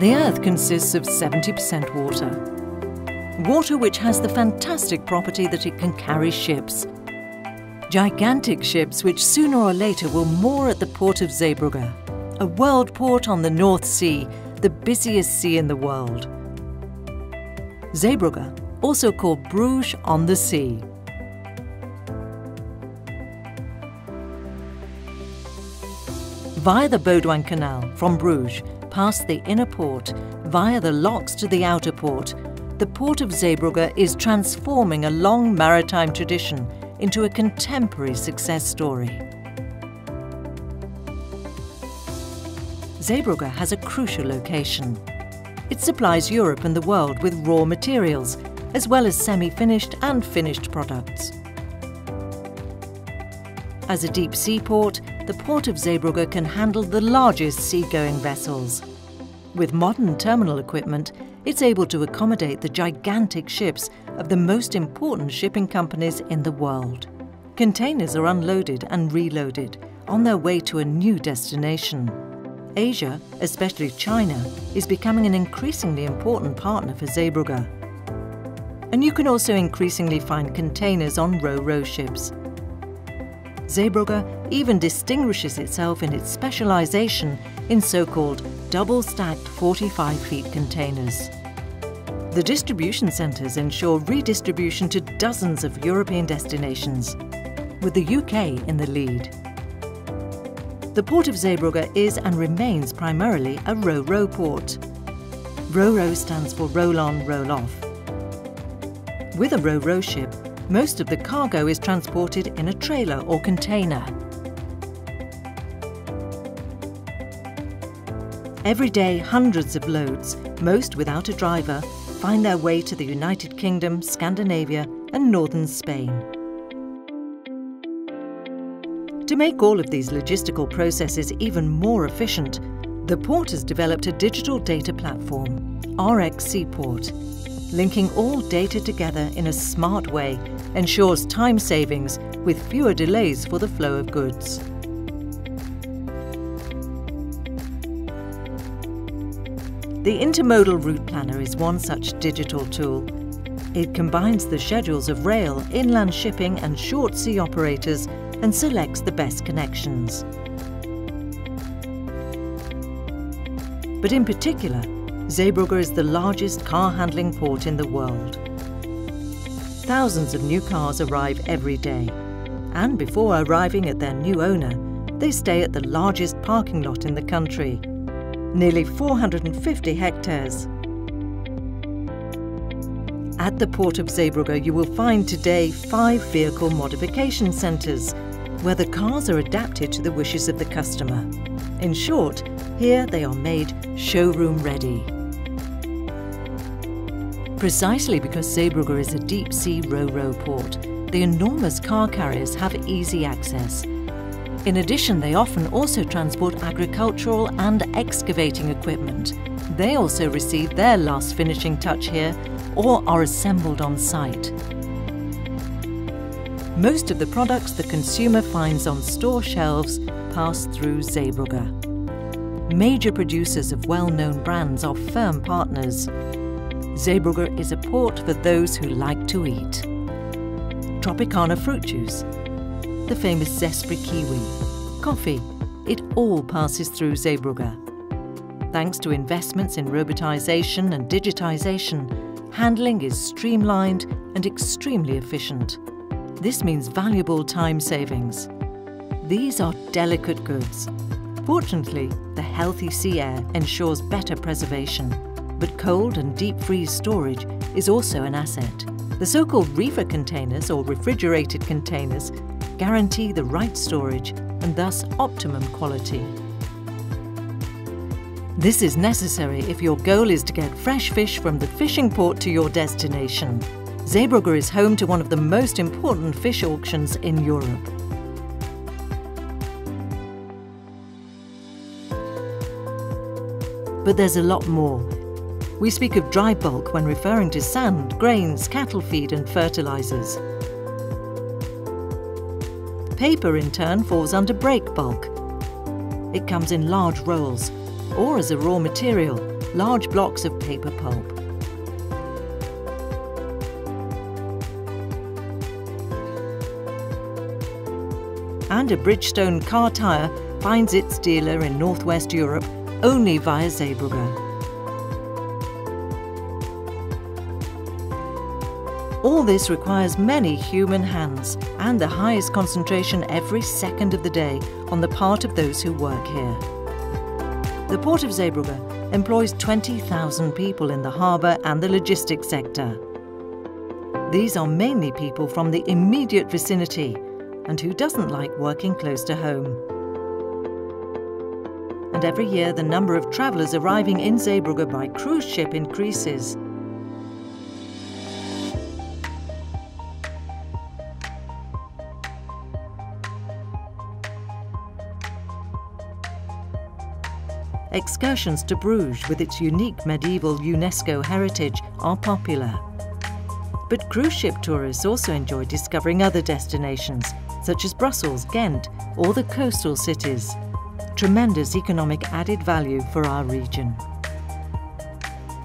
The Earth consists of 70% water. Water which has the fantastic property that it can carry ships. Gigantic ships which sooner or later will moor at the port of Zeebrugge, a world port on the North Sea, the busiest sea in the world. Zeebrugge, also called Bruges on the Sea. Via the Baudouin Canal from Bruges, past the inner port, via the locks to the outer port, the port of Zeebrugge is transforming a long maritime tradition into a contemporary success story. Zeebrugge has a crucial location. It supplies Europe and the world with raw materials, as well as semi-finished and finished products. As a deep sea port, the port of Zeebrugge can handle the largest seagoing vessels. With modern terminal equipment, it's able to accommodate the gigantic ships of the most important shipping companies in the world. Containers are unloaded and reloaded on their way to a new destination. Asia, especially China, is becoming an increasingly important partner for Zeebrugge. And you can also increasingly find containers on ro-ro ships. Zeebrugge even distinguishes itself in its specialization in so-called double-stacked 45-feet containers. The distribution centres ensure redistribution to dozens of European destinations, with the UK in the lead. The port of Zeebrugge is and remains primarily a ro-ro port. Ro-ro stands for roll-on, roll-off. With a ro-ro ship, most of the cargo is transported in a trailer or container. Every day, hundreds of loads, most without a driver, find their way to the United Kingdom, Scandinavia and northern Spain. To make all of these logistical processes even more efficient, the port has developed a digital data platform, RX Seaport. Linking all data together in a smart way ensures time savings with fewer delays for the flow of goods. The Intermodal Route Planner is one such digital tool. It combines the schedules of rail, inland shipping and short sea operators and selects the best connections. But in particular, Zeebrugge is the largest car handling port in the world. Thousands of new cars arrive every day, and before arriving at their new owner, they stay at the largest parking lot in the country, nearly 450 hectares. At the port of Zeebrugge, you will find today 5 vehicle modification centres, where the cars are adapted to the wishes of the customer. In short, here they are made showroom ready. Precisely because Zeebrugge is a deep-sea ro-ro port, the enormous car carriers have easy access. In addition, they often also transport agricultural and excavating equipment. They also receive their last finishing touch here or are assembled on site. Most of the products the consumer finds on store shelves pass through Zeebrugge. Major producers of well-known brands are firm partners. Zeebrugge is a port for those who like to eat. Tropicana fruit juice, the famous Zespri kiwi, coffee, it all passes through Zeebrugge. Thanks to investments in robotisation and digitisation, handling is streamlined and extremely efficient. This means valuable time savings. These are delicate goods. Fortunately, the healthy sea air ensures better preservation, but cold and deep freeze storage is also an asset. The so-called reefer containers or refrigerated containers guarantee the right storage and thus optimum quality. This is necessary if your goal is to get fresh fish from the fishing port to your destination. Zeebrugge is home to one of the most important fish auctions in Europe. But there's a lot more. We speak of dry bulk when referring to sand, grains, cattle feed and fertilizers. Paper, in turn, falls under break bulk. It comes in large rolls, or as a raw material, large blocks of paper pulp. And a Bridgestone car tyre finds its dealer in northwest Europe only via Zeebrugge. All this requires many human hands and the highest concentration every second of the day on the part of those who work here. The Port of Zeebrugge employs 20,000 people in the harbour and the logistics sector. These are mainly people from the immediate vicinity and who doesn't like working close to home. And every year the number of travellers arriving in Zeebrugge by cruise ship increases. Excursions to Bruges with its unique medieval UNESCO heritage are popular. But cruise ship tourists also enjoy discovering other destinations, such as Brussels, Ghent, or the coastal cities. Tremendous economic added value for our region.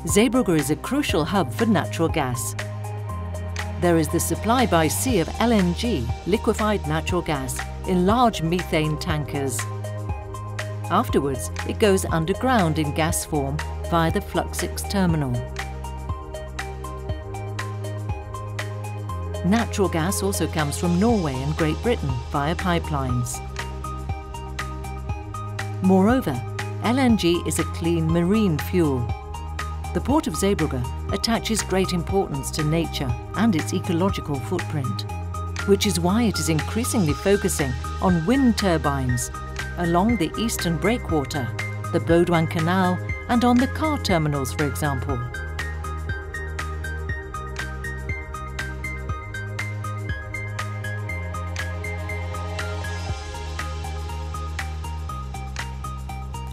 Zeebrugge is a crucial hub for natural gas. There is the supply by sea of LNG, liquefied natural gas, in large methane tankers. Afterwards, it goes underground in gas form via the Fluidum terminal. Natural gas also comes from Norway and Great Britain via pipelines. Moreover, LNG is a clean marine fuel. The Port of Zeebrugge attaches great importance to nature and its ecological footprint, which is why it is increasingly focusing on wind turbines along the eastern breakwater, the Baudouin Canal, and on the car terminals, for example.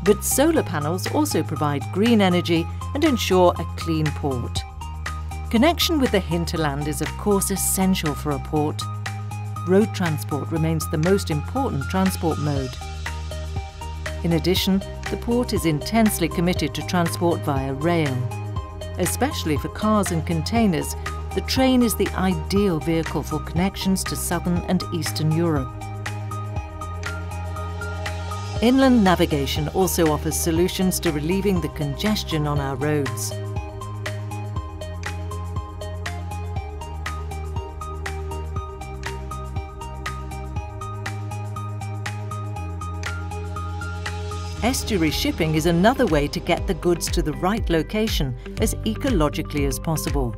But solar panels also provide green energy and ensure a clean port. Connection with the hinterland is of course essential for a port. Road transport remains the most important transport mode. In addition, the port is intensely committed to transport via rail. Especially for cars and containers, the train is the ideal vehicle for connections to southern and eastern Europe. Inland navigation also offers solutions to relieving the congestion on our roads. Estuary shipping is another way to get the goods to the right location as ecologically as possible.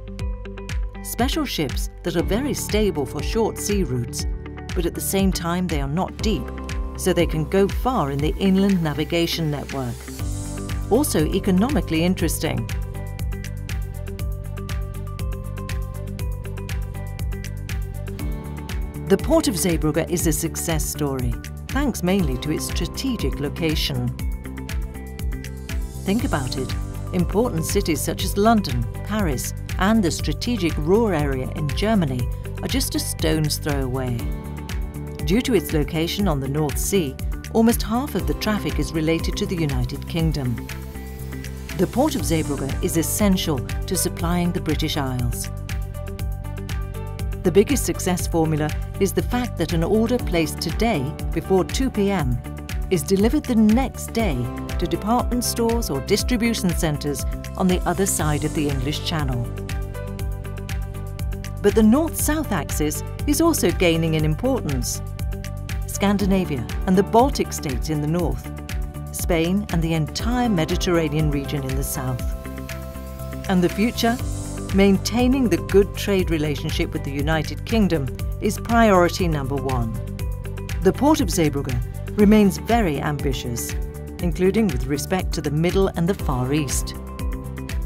Special ships that are very stable for short sea routes, but at the same time they are not deep, so they can go far in the inland navigation network. Also economically interesting. The Port of Zeebrugge is a success story, thanks mainly to its strategic location. Think about it. Important cities such as London, Paris, and the strategic Ruhr area in Germany are just a stone's throw away. Due to its location on the North Sea, almost half of the traffic is related to the United Kingdom. The Port of Zeebrugge is essential to supplying the British Isles. The biggest success formula is the fact that an order placed today before 2 p.m. is delivered the next day to department stores or distribution centres on the other side of the English Channel. But the north-south axis is also gaining in importance. Scandinavia and the Baltic states in the north, Spain and the entire Mediterranean region in the south. And the future? Maintaining the good trade relationship with the United Kingdom is priority number one. The Port of Zeebrugge remains very ambitious, including with respect to the Middle and the Far East.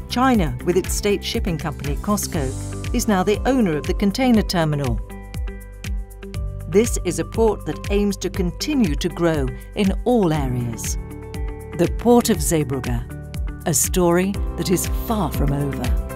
China, with its state shipping company COSCO, is now the owner of the container terminal. This is a port that aims to continue to grow in all areas. The Port of Zeebrugge, a story that is far from over.